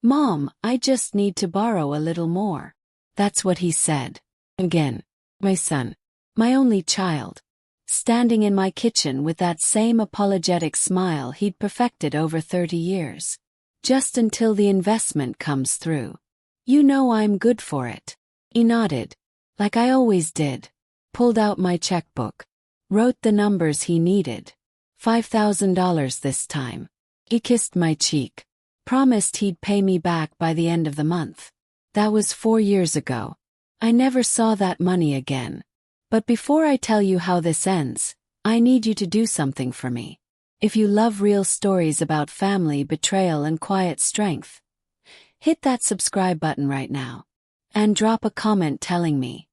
"Mom, I just need to borrow a little more." That's what he said. Again. My son. My only child. Standing in my kitchen with that same apologetic smile he'd perfected over 30 years. "Just until the investment comes through. You know I'm good for it." He nodded. Like I always did. Pulled out my checkbook. Wrote the numbers he needed. $5,000 this time. He kissed my cheek. Promised he'd pay me back by the end of the month. That was 4 years ago. I never saw that money again. But before I tell you how this ends, I need you to do something for me. If you love real stories about family, betrayal, and quiet strength, hit that subscribe button right now. And drop a comment telling me,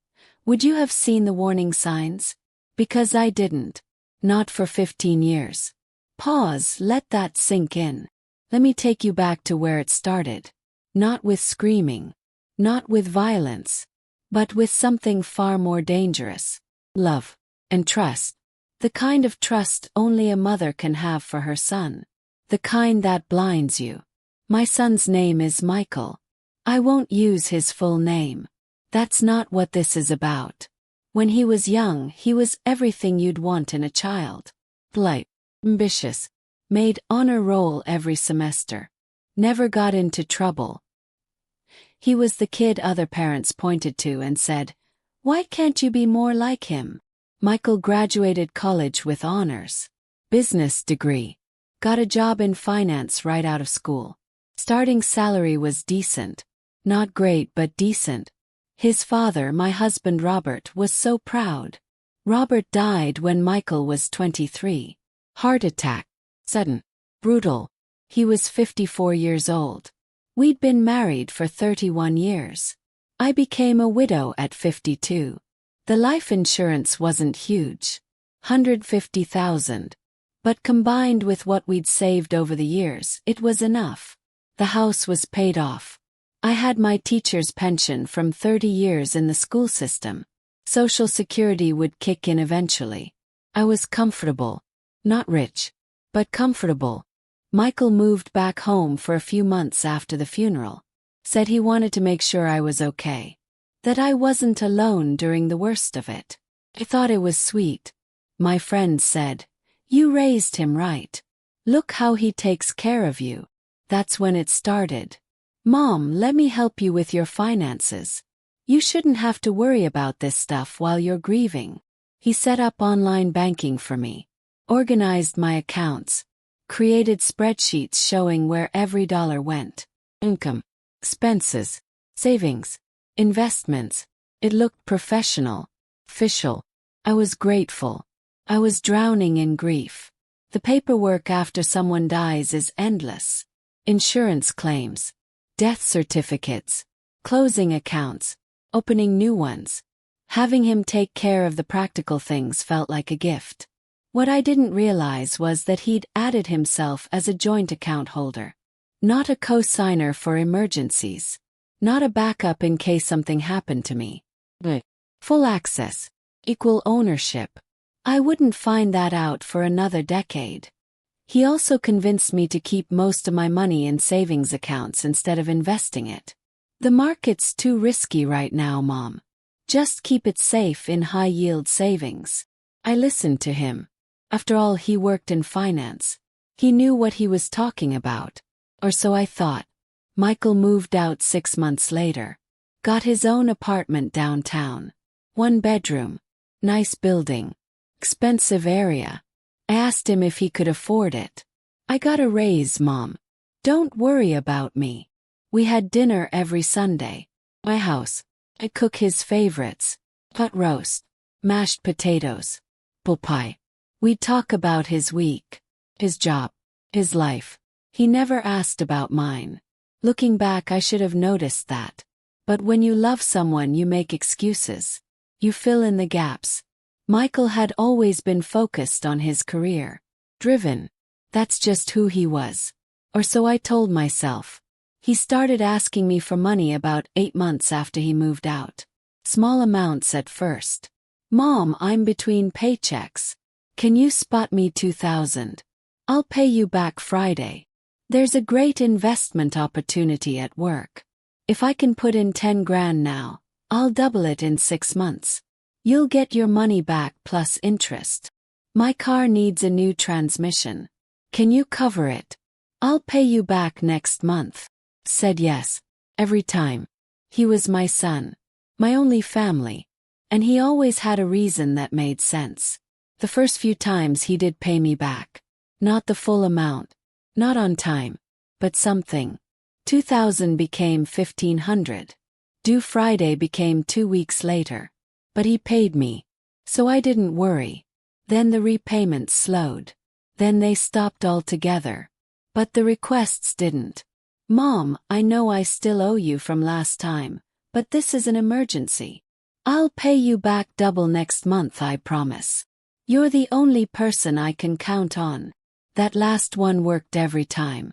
would you have seen the warning signs? Because I didn't. Not for 15 years. Pause, let that sink in. Let me take you back to where it started. Not with screaming. Not with violence. But with something far more dangerous. Love. And trust. The kind of trust only a mother can have for her son. The kind that blinds you. My son's name is Michael. I won't use his full name. That's not what this is about. When he was young, he was everything you'd want in a child. Polite. Ambitious. Made honor roll every semester. Never got into trouble. He was the kid other parents pointed to and said, "Why can't you be more like him?" Michael graduated college with honors. Business degree. Got a job in finance right out of school. Starting salary was decent. Not great but decent. His father, my husband Robert, was so proud. Robert died when Michael was 23. Heart attack. Sudden. Brutal. He was 54 years old. We'd been married for 31 years. I became a widow at 52. The life insurance wasn't huge. $150,000. But combined with what we'd saved over the years, it was enough. The house was paid off. I had my teacher's pension from 30 years in the school system. Social Security would kick in eventually. I was comfortable. Not rich. But comfortable. Michael moved back home for a few months after the funeral. Said he wanted to make sure I was okay. That I wasn't alone during the worst of it. I thought it was sweet. My friends said, "You raised him right. Look how he takes care of you." That's when it started. "Mom, let me help you with your finances. You shouldn't have to worry about this stuff while you're grieving." He set up online banking for me. Organized my accounts. Created spreadsheets showing where every dollar went. Income. Expenses. Savings. Investments. It looked professional. Official. I was grateful. I was drowning in grief. The paperwork after someone dies is endless. Insurance claims. Death certificates. Closing accounts. Opening new ones. Having him take care of the practical things felt like a gift. What I didn't realize was that he'd added himself as a joint account holder. Not a co-signer for emergencies. Not a backup in case something happened to me. But full access. Equal ownership. I wouldn't find that out for another decade. He also convinced me to keep most of my money in savings accounts instead of investing it. "The market's too risky right now, Mom. Just keep it safe in high-yield savings." I listened to him. After all, he worked in finance. He knew what he was talking about. Or so I thought. Michael moved out 6 months later. Got his own apartment downtown. 1 bedroom. Nice building. Expensive area. I asked him if he could afford it. "I got a raise, Mom. Don't worry about me." We had dinner every Sunday. My house. I cook his favorites. Pot roast. Mashed potatoes. Apple pie. We'd talk about his week. His job. His life. He never asked about mine. Looking back, I should have noticed that. But when you love someone, you make excuses. You fill in the gaps. Michael had always been focused on his career. Driven. That's just who he was. Or so I told myself. He started asking me for money about 8 months after he moved out. Small amounts at first. "Mom, I'm between paychecks. Can you spot me $2,000? I'll pay you back Friday." There's a great investment opportunity at work. If I can put in 10 grand now, I'll double it in 6 months. You'll get your money back plus interest. My car needs a new transmission. Can you cover it? I'll pay you back next month. Said yes. Every time. He was my son. My only family. And he always had a reason that made sense. The first few times he did pay me back. Not the full amount. Not on time. But something. 2,000 became 1,500. Due Friday became 2 weeks later. But he paid me. So I didn't worry. Then the repayments slowed. Then they stopped altogether. But the requests didn't. Mom, I know I still owe you from last time, but this is an emergency. I'll pay you back double next month, I promise. You're the only person I can count on. That last one worked every time.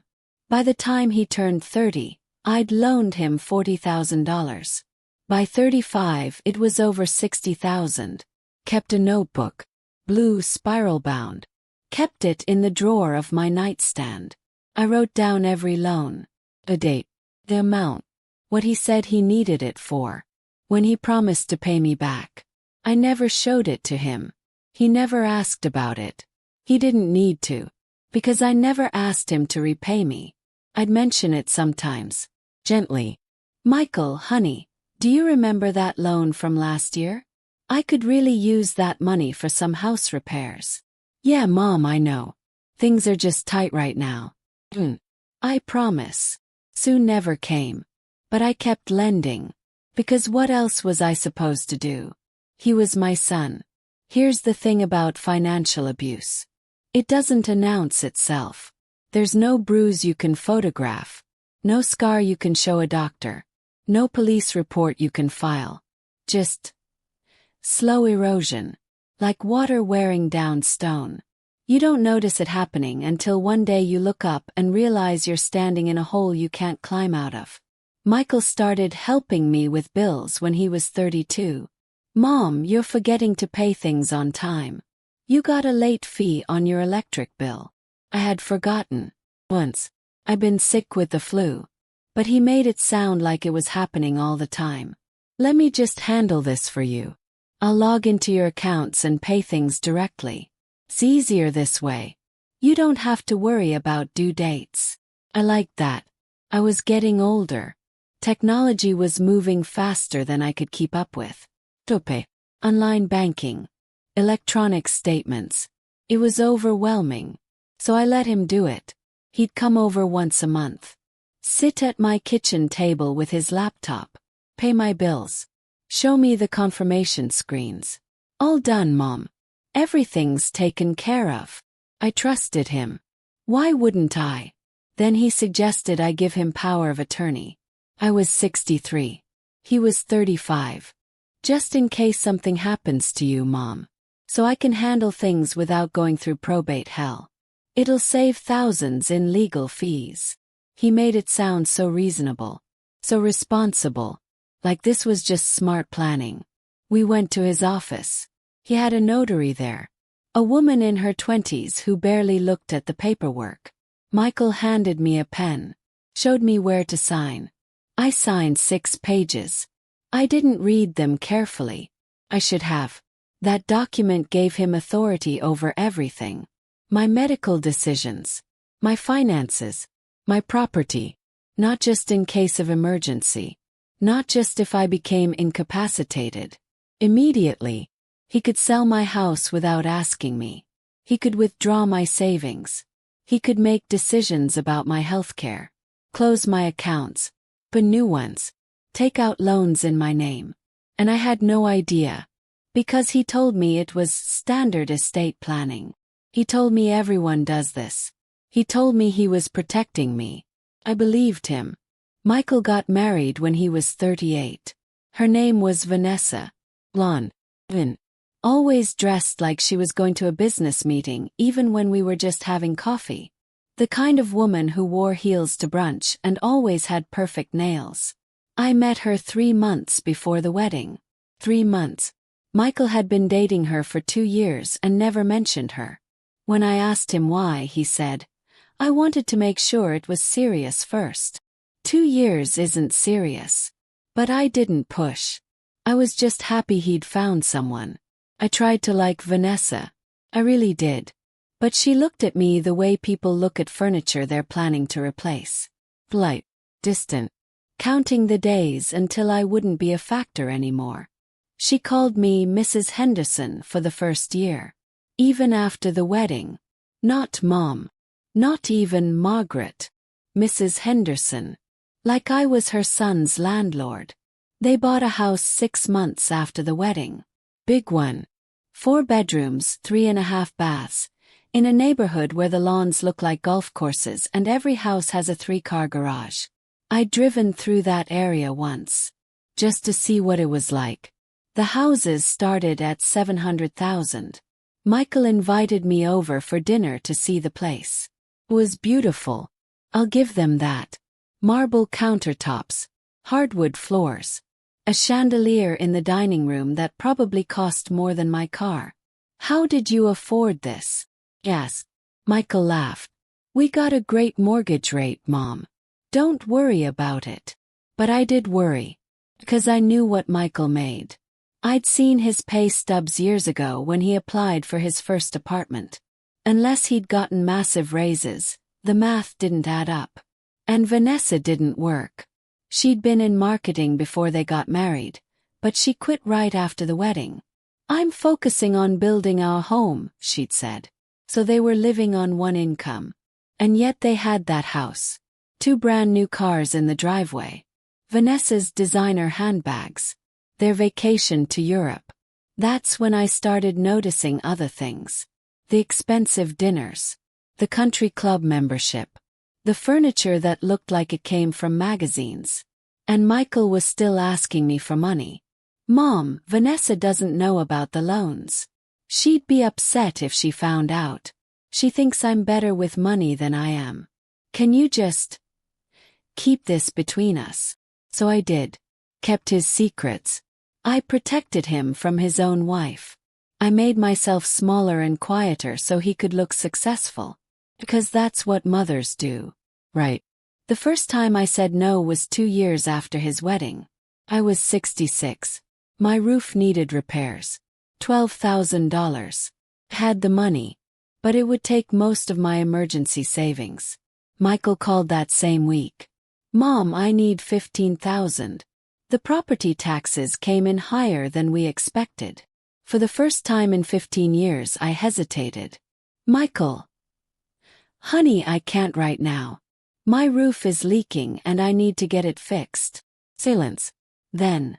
By the time he turned 30, I'd loaned him $40,000. By 35, it was over 60,000. Kept a notebook. Blue spiral bound. Kept it in the drawer of my nightstand. I wrote down every loan. A date. The amount. What he said he needed it for. When he promised to pay me back. I never showed it to him. He never asked about it. He didn't need to. Because I never asked him to repay me. I'd mention it sometimes. Gently. Michael, honey, do you remember that loan from last year? I could really use that money for some house repairs. Yeah, Mom, I know. Things are just tight right now. I promise. Sue never came. But I kept lending. Because what else was I supposed to do? He was my son. Here's the thing about financial abuse. It doesn't announce itself. There's no bruise you can photograph. No scar you can show a doctor. No police report you can file. Just slow erosion. Like water wearing down stone. You don't notice it happening until one day you look up and realize you're standing in a hole you can't climb out of. Michael started helping me with bills when he was 32. Mom, you're forgetting to pay things on time. You got a late fee on your electric bill. I had forgotten. Once. I'd been sick with the flu. But he made it sound like it was happening all the time. Let me just handle this for you. I'll log into your accounts and pay things directly. It's easier this way. You don't have to worry about due dates. I liked that. I was getting older. Technology was moving faster than I could keep up with. Tope. Online banking. Electronic statements. It was overwhelming. So I let him do it. He'd come over once a month. Sit at my kitchen table with his laptop. Pay my bills. Show me the confirmation screens. All done, Mom. Everything's taken care of. I trusted him. Why wouldn't I? Then he suggested I give him power of attorney. I was 63. He was 35. Just in case something happens to you, Mom. So I can handle things without going through probate hell. It'll save thousands in legal fees. He made it sound so reasonable. So responsible. Like this was just smart planning. We went to his office. He had a notary there. A woman in her 20s who barely looked at the paperwork. Michael handed me a pen. Showed me where to sign. I signed 6 pages. I didn't read them carefully. I should have. That document gave him authority over everything. My medical decisions. My finances. My property. Not just in case of emergency. Not just if I became incapacitated. Immediately. He could sell my house without asking me. He could withdraw my savings. He could make decisions about my healthcare. Close my accounts. Open new ones. Take out loans in my name. And I had no idea. Because he told me it was standard estate planning. He told me everyone does this. He told me he was protecting me. I believed him. Michael got married when he was 38. Her name was Vanessa. Blonde. Always dressed like she was going to a business meeting even when we were just having coffee. The kind of woman who wore heels to brunch and always had perfect nails. I met her 3 months before the wedding. 3 months. Michael had been dating her for 2 years and never mentioned her. When I asked him why, he said, I wanted to make sure it was serious first. 2 years isn't serious. But I didn't push. I was just happy he'd found someone. I tried to like Vanessa. I really did. But she looked at me the way people look at furniture they're planning to replace. Polite, distant, counting the days until I wouldn't be a factor anymore. She called me Mrs. Henderson for the first year. Even after the wedding. Not Mom. Not even Margaret. Mrs. Henderson. Like I was her son's landlord. They bought a house 6 months after the wedding. Big one. 4 bedrooms, 3.5 baths. In a neighborhood where the lawns look like golf courses and every house has a 3-car garage. I'd driven through that area once. Just to see what it was like. The houses started at $700,000. Michael invited me over for dinner to see the place. It was beautiful. I'll give them that. Marble countertops. Hardwood floors. A chandelier in the dining room that probably cost more than my car. How did you afford this? Yes. Michael laughed. We got a great mortgage rate, Mom. Don't worry about it. But I did worry. Because I knew what Michael made. I'd seen his pay stubs years ago when he applied for his first apartment. Unless he'd gotten massive raises, the math didn't add up. And Vanessa didn't work. She'd been in marketing before they got married, but she quit right after the wedding. I'm focusing on building our home, she'd said. So they were living on one income. And yet they had that house. 2 brand new cars in the driveway. Vanessa's designer handbags. Their vacation to Europe. That's when I started noticing other things. The expensive dinners. The country club membership. The furniture that looked like it came from magazines. And Michael was still asking me for money. Mom, Vanessa doesn't know about the loans. She'd be upset if she found out. She thinks I'm better with money than I am. Can you just keep this between us? So I did. Kept his secrets. I protected him from his own wife. I made myself smaller and quieter so he could look successful. Because that's what mothers do. Right. The first time I said no was 2 years after his wedding. I was 66. My roof needed repairs. $12,000. Had the money. But it would take most of my emergency savings. Michael called that same week. Mom, I need $15,000. The property taxes came in higher than we expected. For the first time in 15 years I hesitated. Michael. Honey, I can't right now. My roof is leaking and I need to get it fixed. Silence. Then.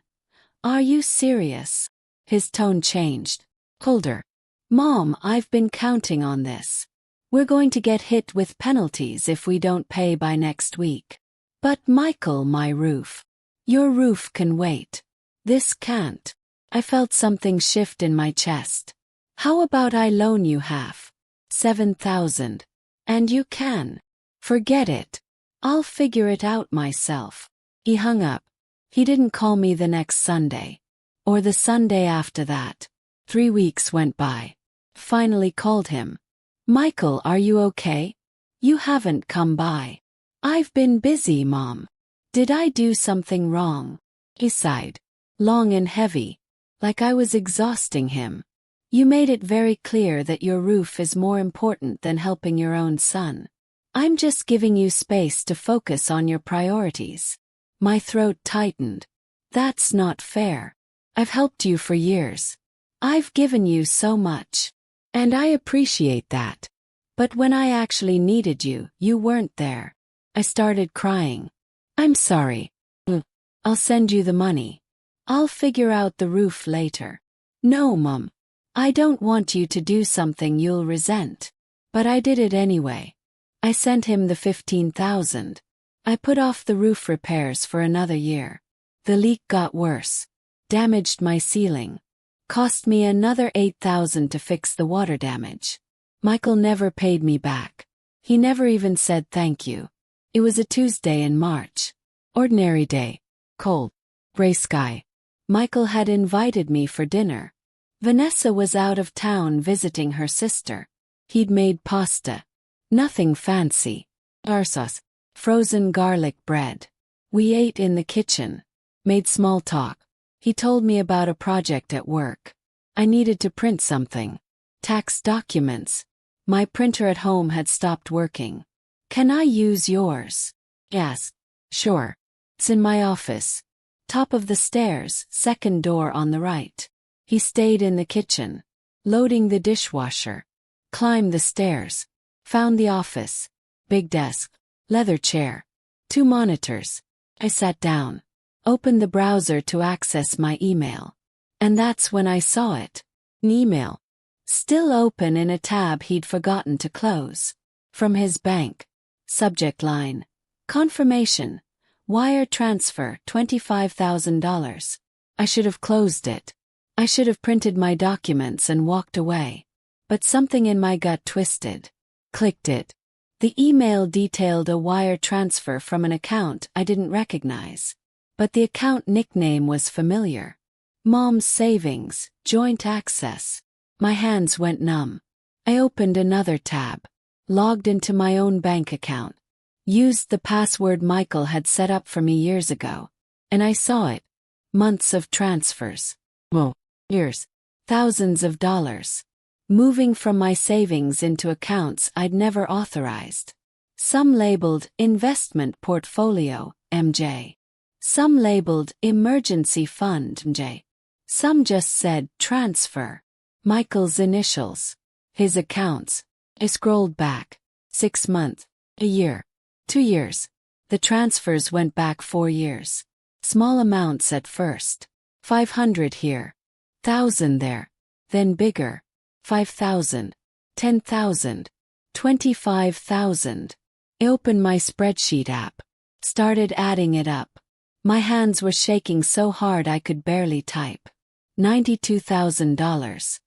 Are you serious? His tone changed. Colder. Mom, I've been counting on this. We're going to get hit with penalties if we don't pay by next week. But Michael, my roof. Your roof can wait. This can't. I felt something shift in my chest. How about I loan you half? $7,000. And you can. Forget it. I'll figure it out myself. He hung up. He didn't call me the next Sunday. Or the Sunday after that. 3 weeks went by. Finally called him. Michael, are you okay? You haven't come by. I've been busy, Mom. Did I do something wrong? He sighed. Long and heavy. Like I was exhausting him. You made it very clear that your roof is more important than helping your own son. I'm just giving you space to focus on your priorities. My throat tightened. That's not fair. I've helped you for years. I've given you so much. And I appreciate that. But when I actually needed you, you weren't there. I started crying. I'm sorry. I'll send you the money. I'll figure out the roof later. No, Mom. I don't want you to do something you'll resent. But I did it anyway. I sent him the $15,000. I put off the roof repairs for another year. The leak got worse. Damaged my ceiling. Cost me another $8,000 to fix the water damage. Michael never paid me back. He never even said thank you. It was a Tuesday in March. Ordinary day. Cold. Gray sky. Michael had invited me for dinner. Vanessa was out of town visiting her sister. He'd made pasta. Nothing fancy. Our sauce. Frozen garlic bread. We ate in the kitchen. Made small talk. He told me about a project at work. I needed to print something. Tax documents. My printer at home had stopped working. Can I use yours? Yes. Sure. It's in my office. Top of the stairs, second door on the right. He stayed in the kitchen. Loading the dishwasher. Climbed the stairs. Found the office. Big desk. Leather chair. 2 monitors. I sat down. Opened the browser to access my email. And that's when I saw it. An email. Still open in a tab he'd forgotten to close. From his bank. Subject line. Confirmation. Wire transfer $25,000. I should have closed it. I should have printed my documents and walked away. But something in my gut twisted. Clicked it. The email detailed a wire transfer from an account I didn't recognize. But the account nickname was familiar. Mom's Savings, Joint Access. My hands went numb. I opened another tab. Logged into my own bank account. Used the password Michael had set up for me years ago. And I saw it. Months of transfers. Well, years. Thousands of dollars. Moving from my savings into accounts I'd never authorized. Some labeled Investment Portfolio, MJ. Some labeled Emergency Fund, MJ. Some just said Transfer. Michael's initials. His accounts. I scrolled back. 6 months. A year. 2 years. The transfers went back 4 years. Small amounts at first. 500 here. 1,000 there. Then bigger. 5,000. 10,000. 25,000. I opened my spreadsheet app. Started adding it up. My hands were shaking so hard I could barely type. $92,000.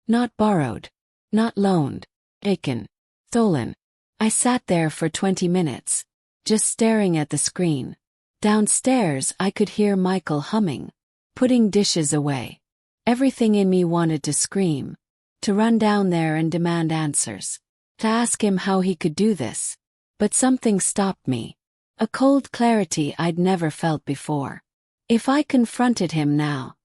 Not borrowed. Not loaned. Taken. Stolen. I sat there for 20 minutes. Just staring at the screen. Downstairs I could hear Michael humming. Putting dishes away. Everything in me wanted to scream. To run down there and demand answers. To ask him how he could do this. But something stopped me. A cold clarity I'd never felt before. If I confronted him now,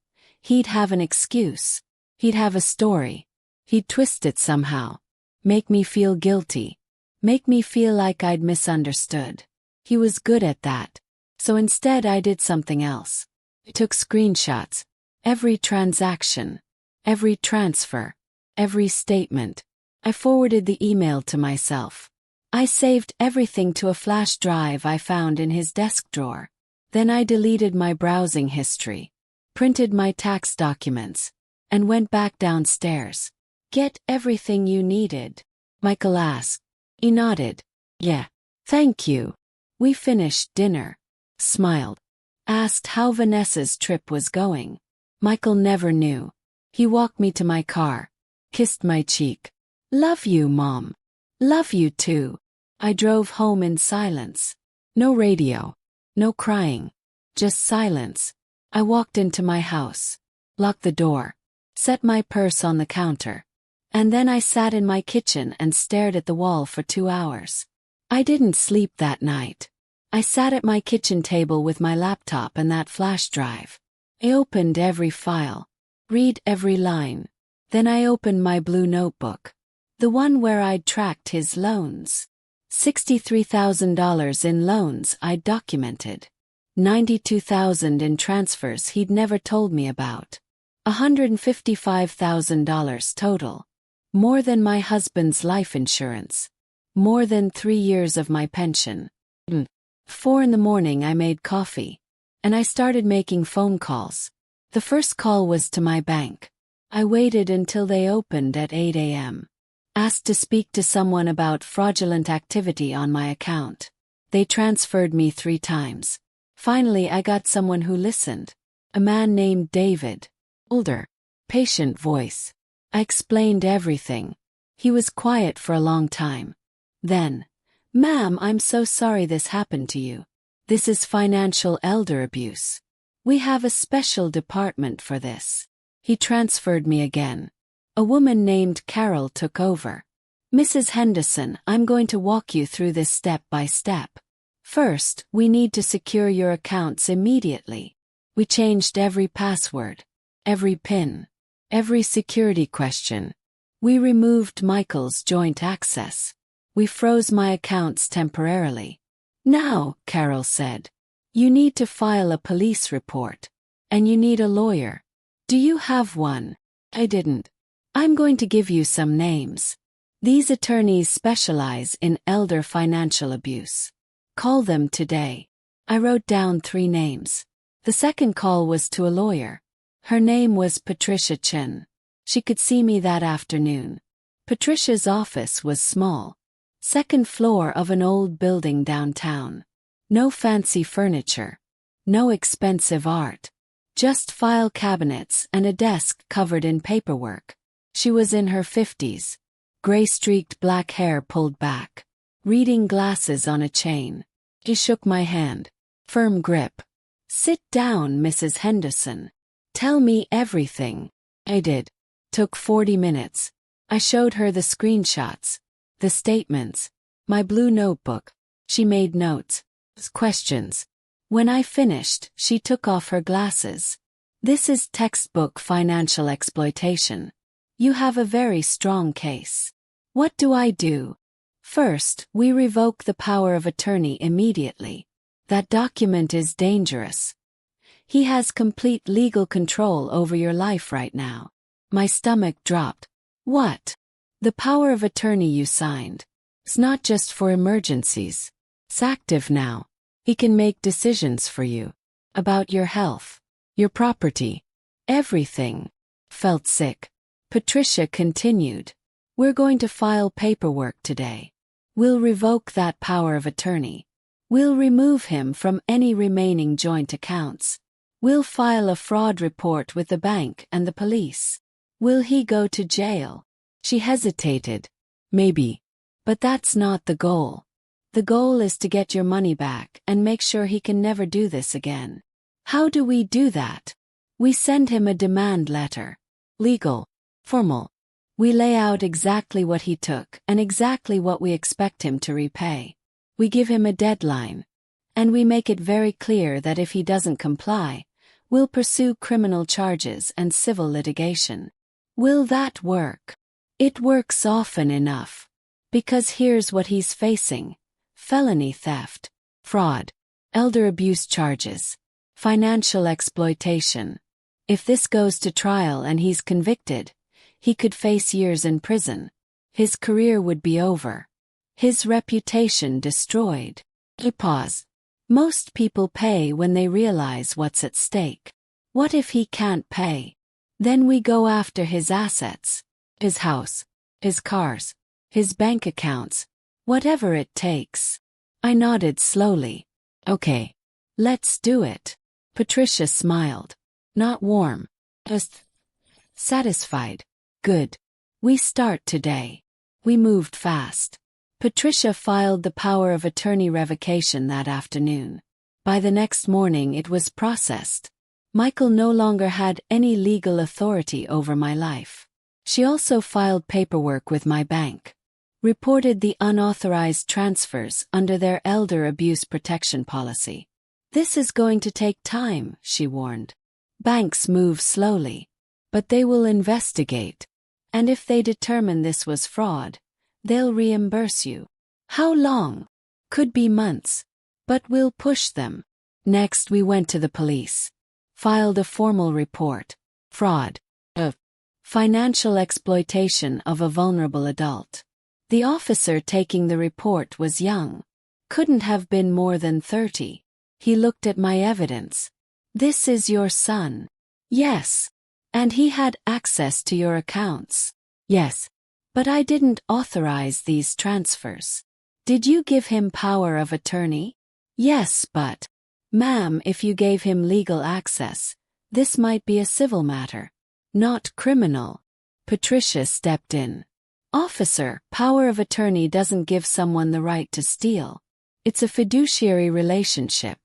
he'd have an excuse. He'd have a story. He'd twist it somehow. Make me feel guilty. Make me feel like I'd misunderstood. He was good at that. So instead I did something else. I took screenshots. Every transaction. Every transfer. Every statement. I forwarded the email to myself. I saved everything to a flash drive I found in his desk drawer. Then I deleted my browsing history. Printed my tax documents. And went back downstairs. Get everything you needed? Michael asked. He nodded. Yeah. Thank you. We finished dinner. Smiled. Asked how Vanessa's trip was going. Michael never knew. He walked me to my car. Kissed my cheek. Love you, Mom. Love you too. I drove home in silence. No radio. No crying. Just silence. I walked into my house. Locked the door. Set my purse on the counter. And then I sat in my kitchen and stared at the wall for 2 hours. I didn't sleep that night. I sat at my kitchen table with my laptop and that flash drive. I opened every file. Read every line. Then I opened my blue notebook. The one where I'd tracked his loans. $63,000 in loans I'd documented. $92,000 in transfers he'd never told me about. $155,000 total. More than my husband's life insurance. More than 3 years of my pension. 4 in the morning I made coffee. And I started making phone calls. The first call was to my bank. I waited until they opened at 8 a.m. Asked to speak to someone about fraudulent activity on my account. They transferred me 3 times. Finally I got someone who listened. A man named David. Older. Patient voice. I explained everything. He was quiet for a long time. Then, "Ma'am, I'm so sorry this happened to you. This is financial elder abuse. We have a special department for this." He transferred me again. A woman named Carol took over. Mrs. Henderson, I'm going to walk you through this step by step. First, we need to secure your accounts immediately. We changed every password, every PIN, every security question. We removed Michael's joint access. We froze my accounts temporarily. Now, Carol said, you need to file a police report. And you need a lawyer. Do you have one? I didn't. I'm going to give you some names. These attorneys specialize in elder financial abuse. Call them today. I wrote down 3 names. The second call was to a lawyer. Her name was Patricia Chen. She could see me that afternoon. Patricia's office was small. 2nd floor of an old building downtown. No fancy furniture. No expensive art. Just file cabinets and a desk covered in paperwork. She was in her 50s. Gray-streaked black hair pulled back. Reading glasses on a chain. She shook my hand. Firm grip. Sit down, Mrs. Henderson. Tell me everything. I did. Took 40 minutes. I showed her the screenshots. The statements. My blue notebook. She made notes. Questions. When I finished, she took off her glasses. This is textbook financial exploitation. You have a very strong case. What do I do? First, we revoke the power of attorney immediately. That document is dangerous. He has complete legal control over your life right now. My stomach dropped. What? The power of attorney you signed. It's not just for emergencies. It's active now. He can make decisions for you. About your health. Your property. Everything. Felt sick. Patricia continued. We're going to file paperwork today. We'll revoke that power of attorney. We'll remove him from any remaining joint accounts. We'll file a fraud report with the bank and the police. Will he go to jail? She hesitated. Maybe. But that's not the goal. The goal is to get your money back and make sure he can never do this again. How do we do that? We send him a demand letter. Legal. Formal. We lay out exactly what he took and exactly what we expect him to repay. We give him a deadline. And we make it very clear that if he doesn't comply, we'll pursue criminal charges and civil litigation. Will that work? It works often enough. Because here's what he's facing. Felony theft, fraud, elder abuse charges, financial exploitation. If this goes to trial and he's convicted, he could face years in prison. His career would be over. His reputation destroyed. He paused. Most people pay when they realize what's at stake. What if he can't pay? Then we go after his assets. His house, his cars, his bank accounts. Whatever it takes. I nodded slowly. Okay. Let's do it. Patricia smiled. Not warm. Just satisfied. Good. We start today. We moved fast. Patricia filed the power of attorney revocation that afternoon. By the next morning it was processed. Michael no longer had any legal authority over my life. She also filed paperwork with my bank. Reported the unauthorized transfers under their elder abuse protection policy. This is going to take time, she warned. Banks move slowly. But they will investigate. And if they determine this was fraud, they'll reimburse you. How long? Could be months. But we'll push them. Next we went to the police. Filed a formal report. Fraud. Financial exploitation of a vulnerable adult. The officer taking the report was young. Couldn't have been more than 30. He looked at my evidence. This is your son. Yes. And he had access to your accounts. Yes. But I didn't authorize these transfers. Did you give him power of attorney? Yes, but, ma'am, if you gave him legal access, this might be a civil matter. Not criminal. Patricia stepped in. Officer, power of attorney doesn't give someone the right to steal. It's a fiduciary relationship.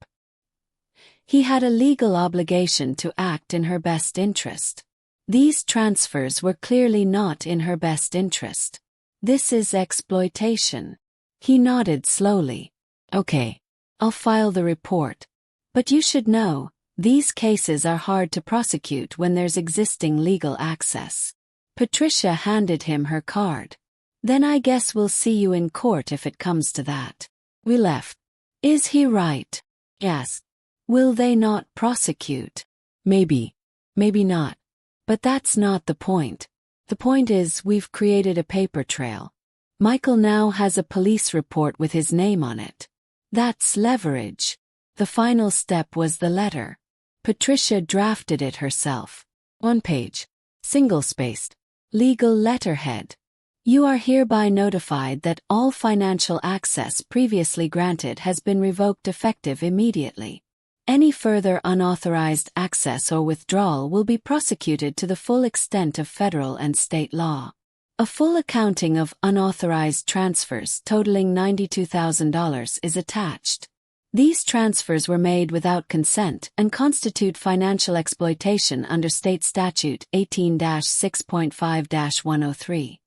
He had a legal obligation to act in her best interest. These transfers were clearly not in her best interest. This is exploitation. He nodded slowly. Okay. I'll file the report. But you should know, these cases are hard to prosecute when there's existing legal access. Patricia handed him her card. Then I guess we'll see you in court if it comes to that. We left. Is he right? Yes. Will they not prosecute? Maybe. Maybe not. But that's not the point. The point is we've created a paper trail. Michael now has a police report with his name on it. That's leverage. The final step was the letter. Patricia drafted it herself. 1 page. Single-spaced. Legal letterhead. You are hereby notified that all financial access previously granted has been revoked effective immediately. Any further unauthorized access or withdrawal will be prosecuted to the full extent of federal and state law. A full accounting of unauthorized transfers totaling $92,000 is attached. These transfers were made without consent and constitute financial exploitation under State Statute 18-6.5-103.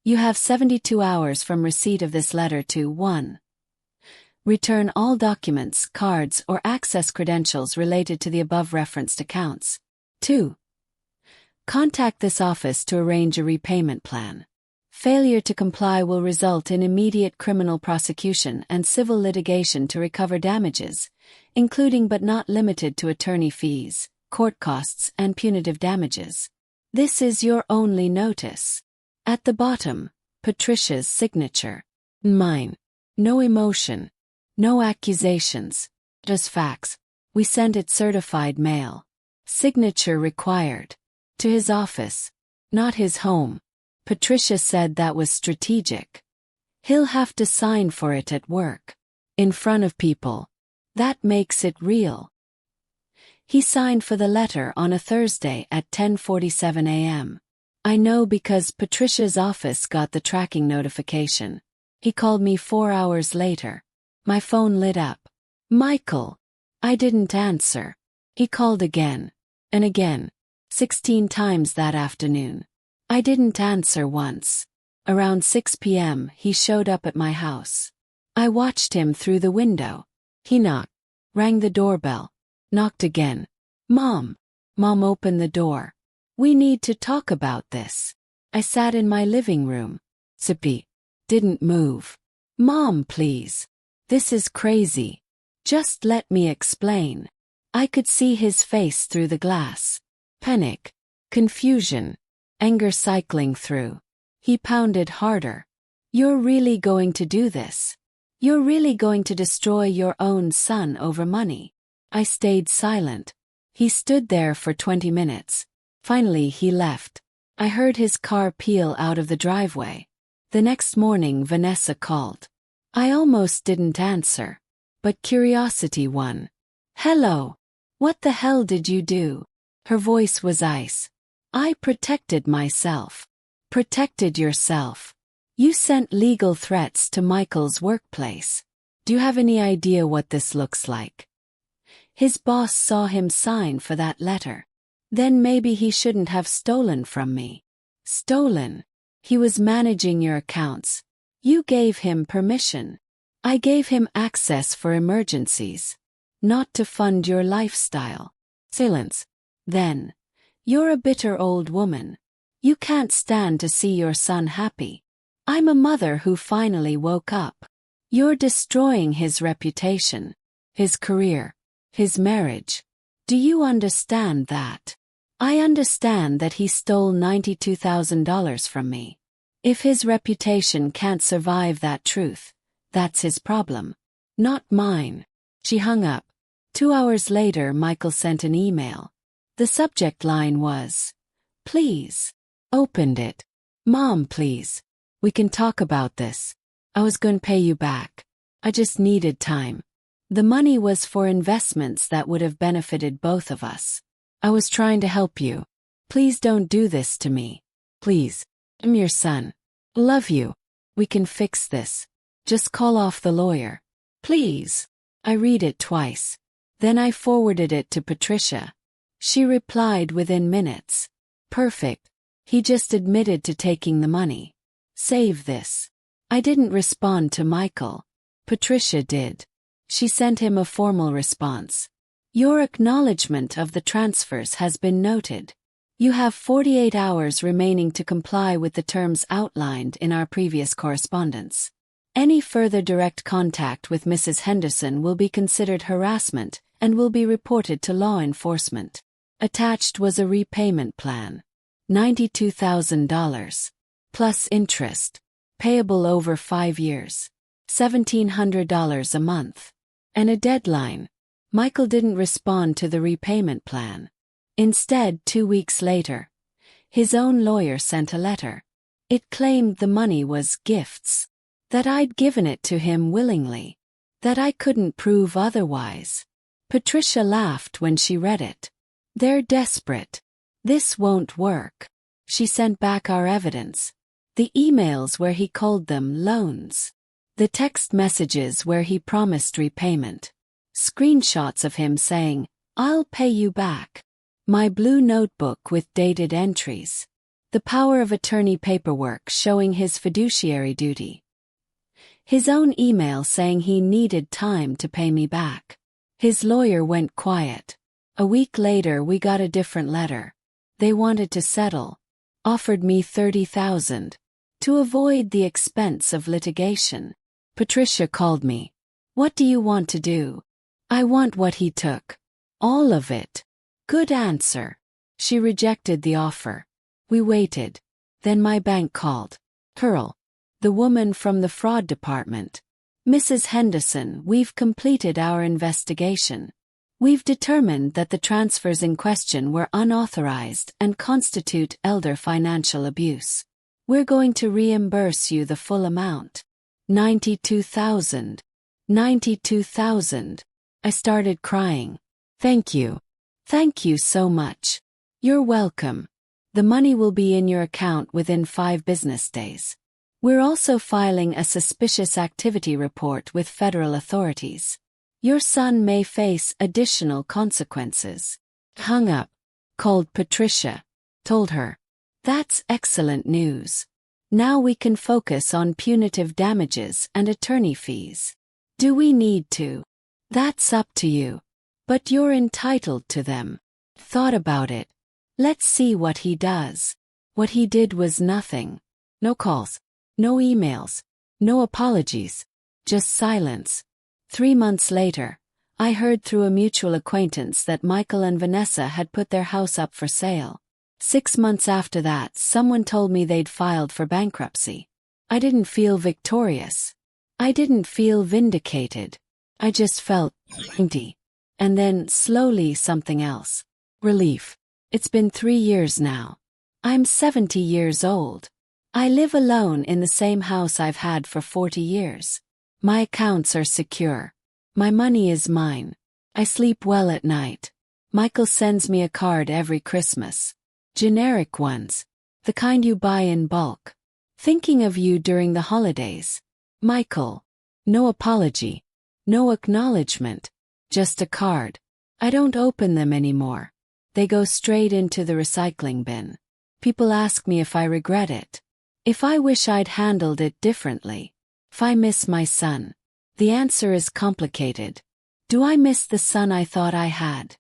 You have 72 hours from receipt of this letter to 1. Return all documents, cards, or access credentials related to the above referenced accounts. 2. Contact this office to arrange a repayment plan. Failure to comply will result in immediate criminal prosecution and civil litigation to recover damages, including but not limited to attorney fees, court costs, and punitive damages. This is your only notice. At the bottom, Patricia's signature. Mine. No emotion. No accusations. Just facts. We sent it certified mail. Signature required. To his office. Not his home. Patricia said that was strategic. He'll have to sign for it at work. In front of people. That makes it real. He signed for the letter on a Thursday at 10:47 a.m. I know because Patricia's office got the tracking notification. He called me 4 hours later. My phone lit up. Michael. I didn't answer. He called again. And again. 16 times that afternoon. I didn't answer once. Around 6 p.m. he showed up at my house. I watched him through the window. He knocked. Rang the doorbell. Knocked again. Mom. Mom opened the door. We need to talk about this. I sat in my living room. Sippy. Didn't move. Mom, please. This is crazy. Just let me explain. I could see his face through the glass. Panic. Confusion. Anger cycling through. He pounded harder. You're really going to do this? You're really going to destroy your own son over money? I stayed silent. He stood there for 20 minutes. Finally he left. I heard his car peel out of the driveway. The next morning Vanessa called. I almost didn't answer. But curiosity won. Hello. What the hell did you do? Her voice was ice. I protected myself. Protected yourself. You sent legal threats to Michael's workplace. Do you have any idea what this looks like? His boss saw him sign for that letter. Then maybe he shouldn't have stolen from me. Stolen? He was managing your accounts. You gave him permission. I gave him access for emergencies. Not to fund your lifestyle. Silence. Then. You're a bitter old woman. You can't stand to see your son happy. I'm a mother who finally woke up. You're destroying his reputation, his career, his marriage. Do you understand that? I understand that he stole $92,000 from me. If his reputation can't survive that truth, that's his problem. Not mine. She hung up. 2 hours later Michael sent an email. The subject line was, please. Opened it. Mom, please. We can talk about this. I was going to pay you back. I just needed time. The money was for investments that would have benefited both of us. I was trying to help you. Please don't do this to me. Please. I'm your son. Love you. We can fix this. Just call off the lawyer. Please. I read it twice. Then I forwarded it to Patricia. She replied within minutes. Perfect. He just admitted to taking the money. Save this. I didn't respond to Michael. Patricia did. She sent him a formal response. Your acknowledgement of the transfers has been noted. You have 48 hours remaining to comply with the terms outlined in our previous correspondence. Any further direct contact with Mrs. Henderson will be considered harassment and will be reported to law enforcement. Attached was a repayment plan. $92,000. Plus interest. Payable over 5 years. $1,700 a month. And a deadline. Michael didn't respond to the repayment plan. Instead, 2 weeks later, his own lawyer sent a letter. It claimed the money was gifts. That I'd given it to him willingly. That I couldn't prove otherwise. Patricia laughed when she read it. They're desperate. This won't work. She sent back our evidence. The emails where he called them loans. The text messages where he promised repayment. Screenshots of him saying, I'll pay you back. My blue notebook with dated entries. The power of attorney paperwork showing his fiduciary duty. His own email saying he needed time to pay me back. His lawyer went quiet. A week later we got a different letter. They wanted to settle. Offered me $30,000. To avoid the expense of litigation. Patricia called me. What do you want to do? I want what he took. All of it. Good answer. She rejected the offer. We waited. Then my bank called. Pearl. The woman from the fraud department. Mrs. Henderson, we've completed our investigation. We've determined that the transfers in question were unauthorized and constitute elder financial abuse. We're going to reimburse you the full amount. $92,000. $92,000. I started crying. Thank you. Thank you so much. You're welcome. The money will be in your account within 5 business days. We're also filing a suspicious activity report with federal authorities. Your son may face additional consequences. Hung up. Called Patricia. Told her. That's excellent news. Now we can focus on punitive damages and attorney fees. Do we need to? That's up to you. But you're entitled to them. Thought about it. Let's see what he does. What he did was nothing. No calls. No emails. No apologies. Just silence. 3 months later, I heard through a mutual acquaintance that Michael and Vanessa had put their house up for sale. 6 months after that, someone told me they'd filed for bankruptcy. I didn't feel victorious. I didn't feel vindicated. I just felt empty. And then, slowly, something else. Relief. It's been 3 years now. I'm 70 years old. I live alone in the same house I've had for 40 years. My accounts are secure. My money is mine. I sleep well at night. Michael sends me a card every Christmas. Generic ones. The kind you buy in bulk. Thinking of you during the holidays. Michael. No apology. No acknowledgement. Just a card. I don't open them anymore. They go straight into the recycling bin. People ask me if I regret it. If I wish I'd handled it differently. If I miss my son. The answer is complicated. Do I miss the son I thought I had?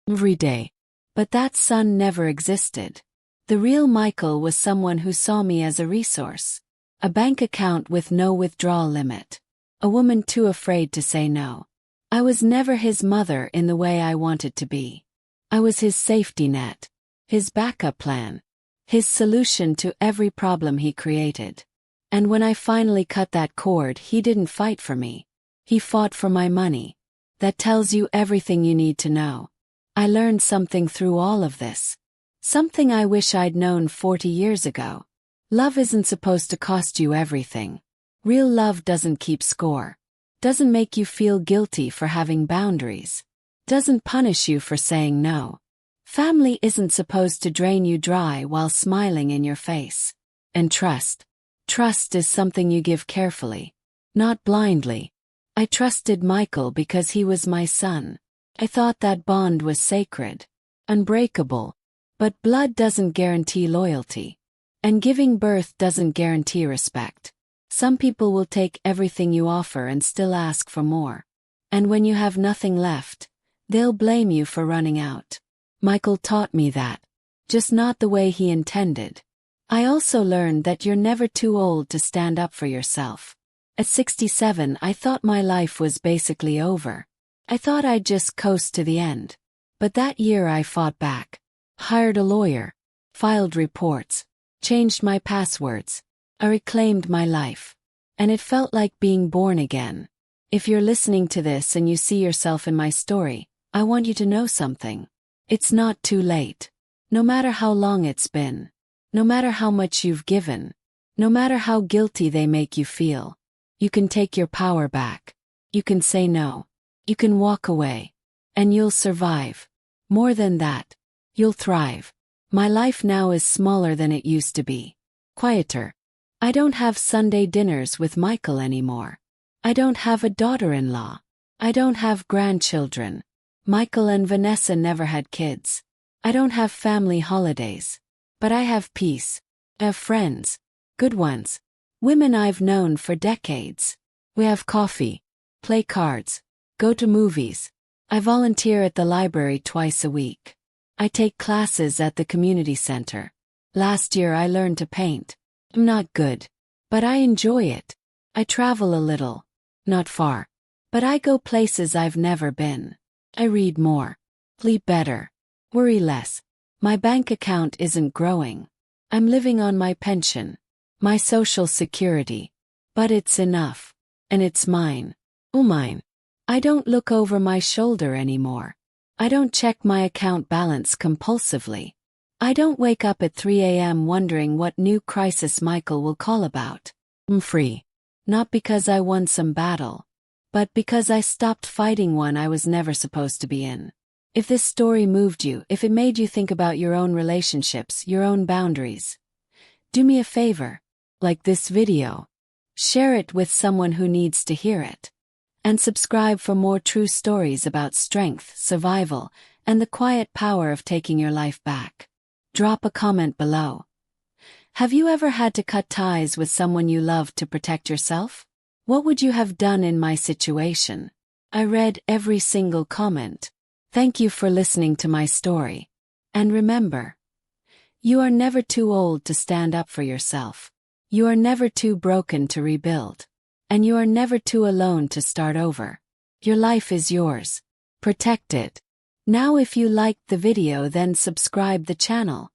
Every day. But that son never existed. The real Michael was someone who saw me as a resource. A bank account with no withdrawal limit. A woman too afraid to say no. I was never his mother in the way I wanted to be. I was his safety net. His backup plan. His solution to every problem he created. And when I finally cut that cord, he didn't fight for me. He fought for my money. That tells you everything you need to know. I learned something through all of this. Something I wish I'd known 40 years ago. Love isn't supposed to cost you everything. Real love doesn't keep score. Doesn't make you feel guilty for having boundaries. Doesn't punish you for saying no. Family isn't supposed to drain you dry while smiling in your face. And trust. Trust is something you give carefully. Not blindly. I trusted Michael because he was my son. I thought that bond was sacred. Unbreakable. But blood doesn't guarantee loyalty. And giving birth doesn't guarantee respect. Some people will take everything you offer and still ask for more. And when you have nothing left, they'll blame you for running out. Michael taught me that. Just not the way he intended. I also learned that you're never too old to stand up for yourself. At 67, I thought my life was basically over. I thought I'd just coast to the end. But that year I fought back. Hired a lawyer. Filed reports. Changed my passwords. I reclaimed my life. And it felt like being born again. If you're listening to this and you see yourself in my story, I want you to know something. It's not too late. No matter how long it's been. No matter how much you've given. No matter how guilty they make you feel. You can take your power back. You can say no. You can walk away. And you'll survive. More than that, you'll thrive. My life now is smaller than it used to be. Quieter. I don't have Sunday dinners with Michael anymore. I don't have a daughter-in-law. I don't have grandchildren. Michael and Vanessa never had kids. I don't have family holidays. But I have peace. I have friends. Good ones. Women I've known for decades. We have coffee. Play cards. Go to movies. I volunteer at the library twice a week. I take classes at the community center. Last year I learned to paint. I'm not good. But I enjoy it. I travel a little. Not far. But I go places I've never been. I read more. Sleep better. Worry less. My bank account isn't growing. I'm living on my pension. My social security. But it's enough. And it's mine. Oh, mine. I don't look over my shoulder anymore. I don't check my account balance compulsively. I don't wake up at 3 a.m. wondering what new crisis Michael will call about. I'm free. Not because I won some battle, but because I stopped fighting one I was never supposed to be in. If this story moved you, if it made you think about your own relationships, your own boundaries, do me a favor. Like this video. Share it with someone who needs to hear it. And subscribe for more true stories about strength, survival, and the quiet power of taking your life back. Drop a comment below. Have you ever had to cut ties with someone you loved to protect yourself? What would you have done in my situation? I read every single comment. Thank you for listening to my story. And remember, you are never too old to stand up for yourself. You are never too broken to rebuild. And you are never too alone to start over. Your life is yours. Protect it. Now if you liked the video, then subscribe the channel.